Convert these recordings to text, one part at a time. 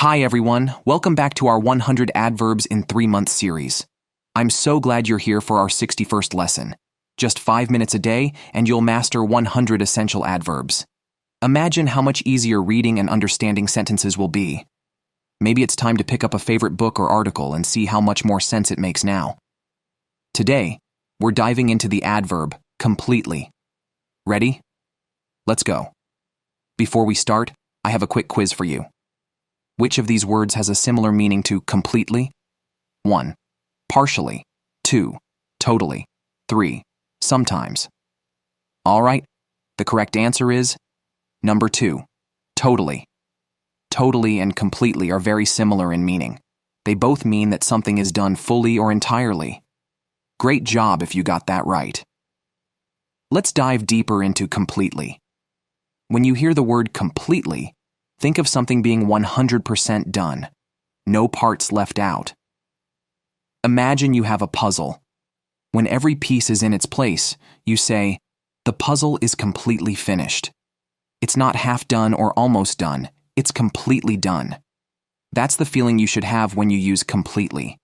Hi everyone, welcome back to our 100 Adverbs in 3 Month series. I'm so glad you're here for our 61st lesson. Just 5 minutes a day and you'll master 100 essential adverbs. Imagine how much easier reading and understanding sentences will be. Maybe it's time to pick up a favorite book or article and see how much more sense it makes now. Today, we're diving into the adverb completely. Ready? Let's go. Before we start, I have a quick quiz for you. Which of these words has a similar meaning to completely? 1. Partially. 2. Totally. 3. Sometimes. All right, the correct answer is number 2. Totally. Totally and completely are very similar in meaning. They both mean that something is done fully or entirely. Great job if you got that right. Let's dive deeper into completely. When you hear the word completely, think of something being 100% done. No parts left out. Imagine you have a puzzle. When every piece is in its place, you say, "The puzzle is completely finished." It's not half done or almost done. It's completely done. That's the feeling you should have when you use completely.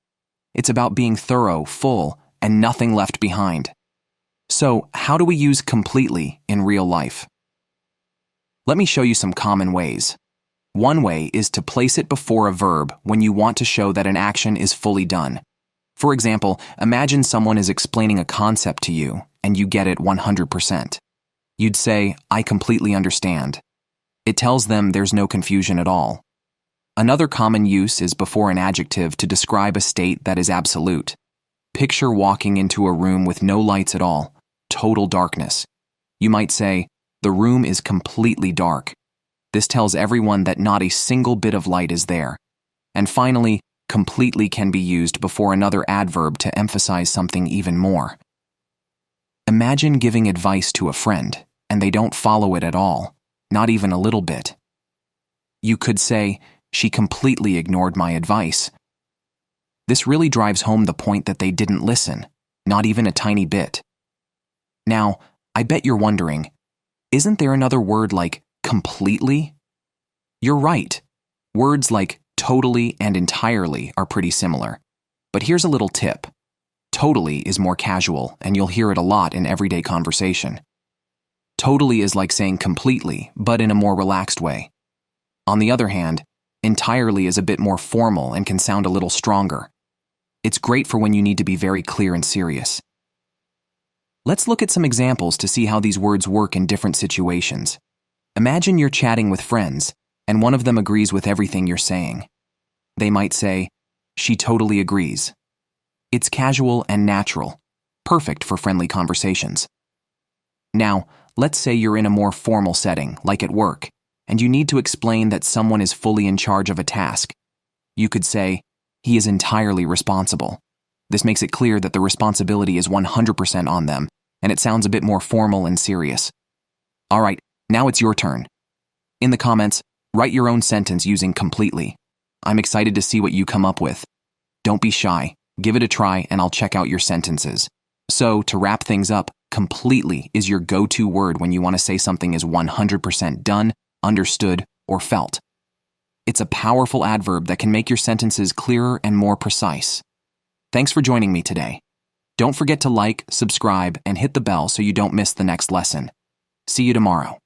It's about being thorough, full, and nothing left behind. So, how do we use completely in real life? Let me show you some common ways. One way is to place it before a verb when you want to show that an action is fully done. For example, imagine someone is explaining a concept to you and you get it 100%. You'd say, "I completely understand." It tells them there's no confusion at all. Another common use is before an adjective to describe a state that is absolute. Picture walking into a room with no lights at all, total darkness. You might say, "The room is completely dark." This tells everyone that not a single bit of light is there. And finally, completely can be used before another adverb to emphasize something even more. Imagine giving advice to a friend, and they don't follow it at all, not even a little bit. You could say, "She completely ignored my advice." This really drives home the point that they didn't listen, not even a tiny bit. Now, I bet you're wondering, isn't there another word like completely? You're right. Words like totally and entirely are pretty similar. But here's a little tip. Totally is more casual, and you'll hear it a lot in everyday conversation. Totally is like saying completely, but in a more relaxed way. On the other hand, entirely is a bit more formal and can sound a little stronger. It's great for when you need to be very clear and serious. Let's look at some examples to see how these words work in different situations. Imagine you're chatting with friends, and one of them agrees with everything you're saying. They might say, "She totally agrees." It's casual and natural, perfect for friendly conversations. Now, let's say you're in a more formal setting, like at work, and you need to explain that someone is fully in charge of a task. You could say, "He is entirely responsible." This makes it clear that the responsibility is 100% on them, and it sounds a bit more formal and serious. All right, now it's your turn. In the comments, write your own sentence using completely. I'm excited to see what you come up with. Don't be shy, give it a try, and I'll check out your sentences. So, to wrap things up, completely is your go-to word when you want to say something is 100% done, understood, or felt. It's a powerful adverb that can make your sentences clearer and more precise. Thanks for joining me today. Don't forget to like, subscribe, and hit the bell so you don't miss the next lesson. See you tomorrow.